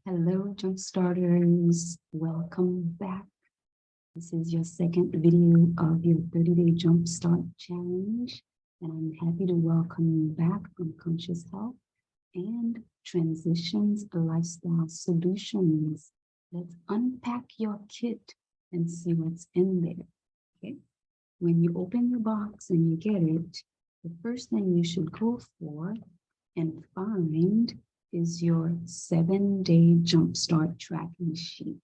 Hello, jump starters. Welcome back. This is your second video of your 30-day jumpstart challenge, and I'm happy to welcome you back on Conscious Health and Transitions Lifestyle Solutions. Let's unpack your kit and see what's in there. Okay. When you open your box and you get it, the first thing you should go for and find is your 7-day jumpstart tracking sheet.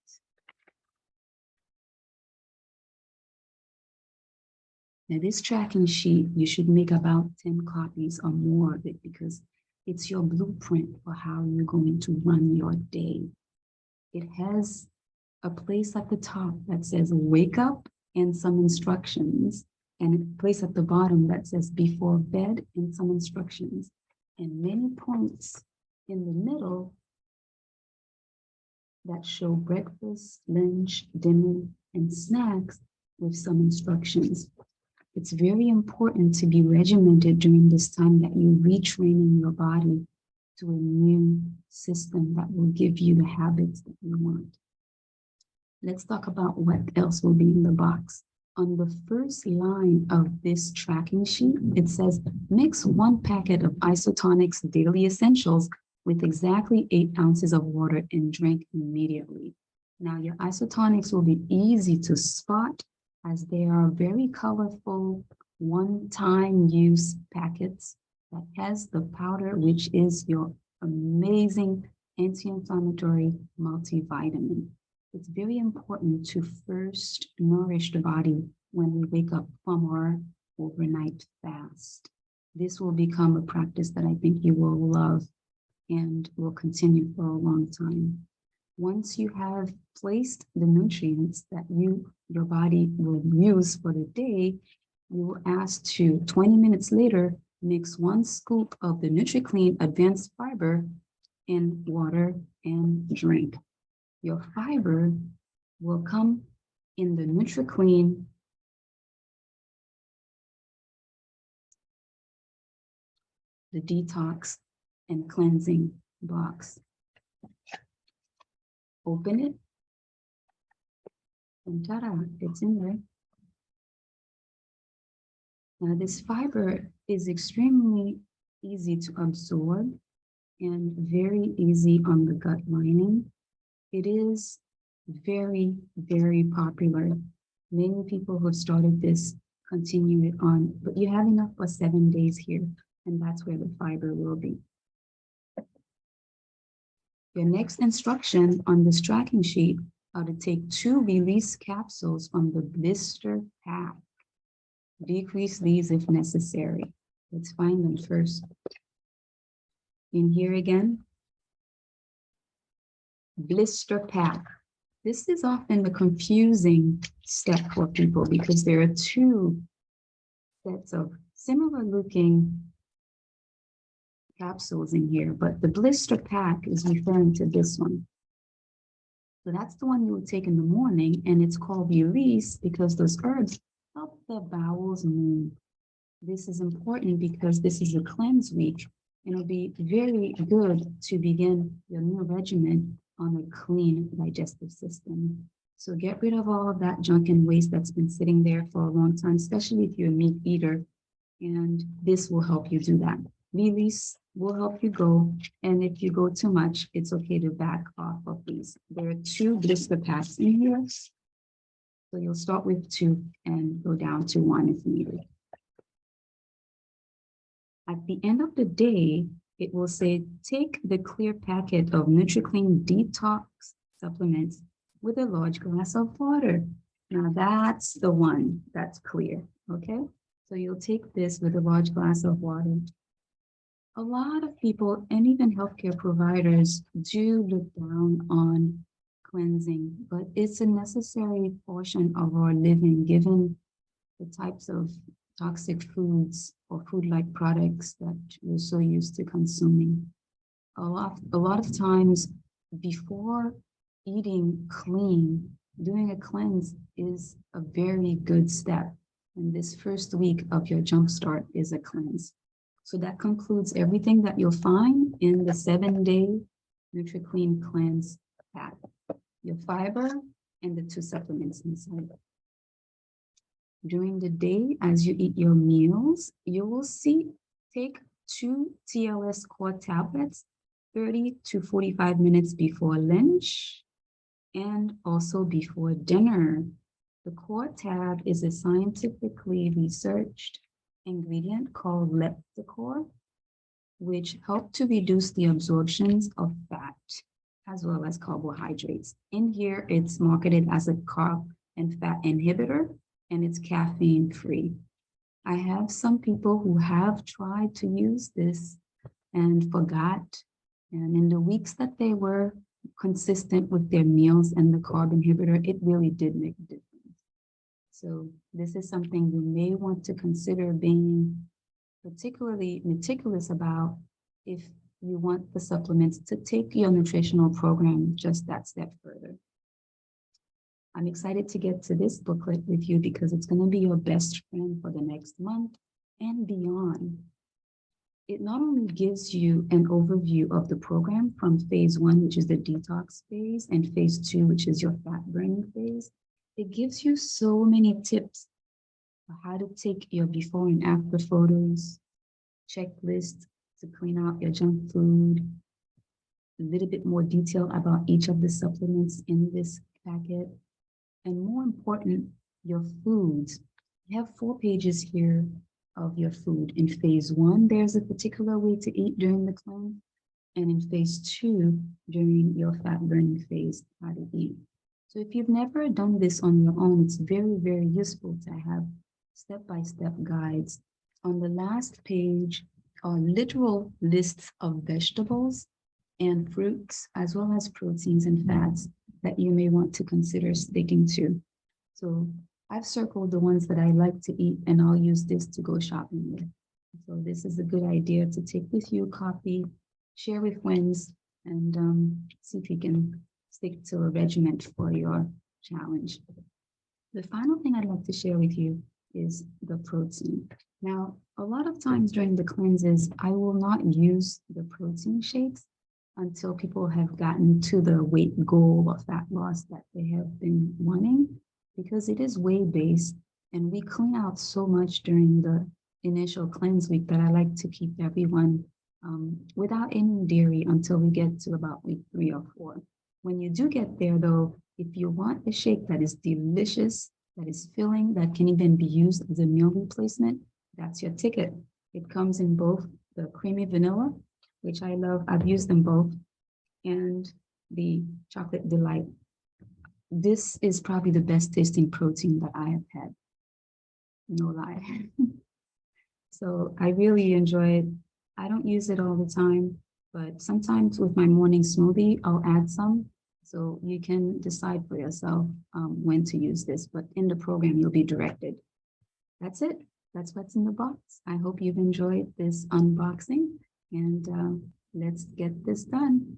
Now, this tracking sheet, you should make about 10 copies or more of it because it's your blueprint for how you're going to run your day. It has a place at the top that says wake up and some instructions, and a place at the bottom that says before bed and some instructions, and many points in the middle that show breakfast, lunch, dinner, and snacks with some instructions. It's very important to be regimented during this time that you're retraining your body to a new system that will give you the habits that you want. Let's talk about what else will be in the box. On the first line of this tracking sheet, it says, mix 1 packet of Isotonics Daily Essentials with exactly 8 ounces of water and drink immediately. Now, your isotonics will be easy to spot as they are very colorful one-time use packets that has the powder, which is your amazing anti-inflammatory multivitamin. It's very important to first nourish the body when we wake up from our overnight fast. This will become a practice that I think you will love and will continue for a long time. Once you have placed the nutrients that your body will use for the day, you will ask to 20 minutes later, mix 1 scoop of the NutriClean Advanced Fiber in water and drink. Your fiber will come in the NutriClean the detox and cleansing box. Open it, and ta-da, it's in there. Now, this fiber is extremely easy to absorb and very easy on the gut lining. It is very, very popular. Many people who have started this continue it on, but you have enough for 7 days here, and that's where the fiber will be. Your next instruction on this tracking sheet are to take 2 release capsules from the blister pack. Decrease these if necessary. Let's find them first. In here again, blister pack. This is often the confusing step for people because there are 2 sets of similar looking capsules in here, but the blister pack is referring to this one. So that's the one you would take in the morning, and it's called release because those herbs help the bowels move. This is important because this is a cleanse week, and it'll be very good to begin your new regimen on a clean digestive system. So get rid of all of that junk and waste that's been sitting there for a long time, especially if you're a meat eater, and this will help you do that. Release will help you go, and if you go too much, it's okay to back off of these. There are 2 blister packs in here, so you'll start with 2 and go down to 1 if needed. At the end of the day, it will say, take the clear packet of NutriClean Detox supplements with a large glass of water. Now that's the one that's clear, okay? So you'll take this with a large glass of water. A lot of people, and even healthcare providers, do look down on cleansing, but it's a necessary portion of our living, given the types of toxic foods or food-like products that we're so used to consuming. A lot of times, before eating clean, doing a cleanse is a very good step. And this first week of your jumpstart is a cleanse. So that concludes everything that you'll find in the 7-day NutriClean Cleanse Pack, your fiber, and the 2 supplements inside. During the day, as you eat your meals, you will take 2 TLS core tablets 30 to 45 minutes before lunch and also before dinner. The core tab is a scientifically researched ingredient called leptocore, which help to reduce the absorptions of fat as well as carbohydrates. In here, it's marketed as a carb and fat inhibitor, and it's caffeine free. I have some people who have tried to use this and forgot. And in the weeks that they were consistent with their meals and the carb inhibitor, it really did make a difference. So this is something you may want to consider being particularly meticulous about if you want the supplements to take your nutritional program just that step further. I'm excited to get to this booklet with you because it's going to be your best friend for the next month and beyond. It not only gives you an overview of the program from phase 1, which is the detox phase, and phase 2, which is your fat burning phase. It gives you so many tips for how to take your before and after photos, checklists to clean out your junk food, a little bit more detail about each of the supplements in this packet, and more important, your foods. You have 4 pages here of your food. In phase 1, there's a particular way to eat during the cleanse, and in phase 2, during your fat burning phase, how to eat. So if you've never done this on your own, it's very, very useful to have step-by-step guides. On the last page are literal lists of vegetables and fruits, as well as proteins and fats that you may want to consider sticking to. So I've circled the ones that I like to eat, and I'll use this to go shopping with. So this is a good idea to take with you, copy, share with friends, and see if you can stick to a regimen for your challenge. The final thing I'd like to share with you is the protein. Now, a lot of times during the cleanses, I will not use the protein shakes until people have gotten to the weight goal or fat loss that they have been wanting, because it is whey-based, and we clean out so much during the initial cleanse week that I like to keep everyone without any dairy until we get to about week 3 or 4. When you do get there, though, if you want a shake that is delicious, that is filling, that can even be used as a meal replacement, that's your ticket. It comes in both the creamy vanilla, which I love, I've used them both, and the chocolate delight. This is probably the best tasting protein that I have had, no lie. So I really enjoy it. I don't use it all the time, but sometimes with my morning smoothie, I'll add some. So you can decide for yourself when to use this, but in the program, you'll be directed. That's it. That's what's in the box. I hope you've enjoyed this unboxing, and let's get this done.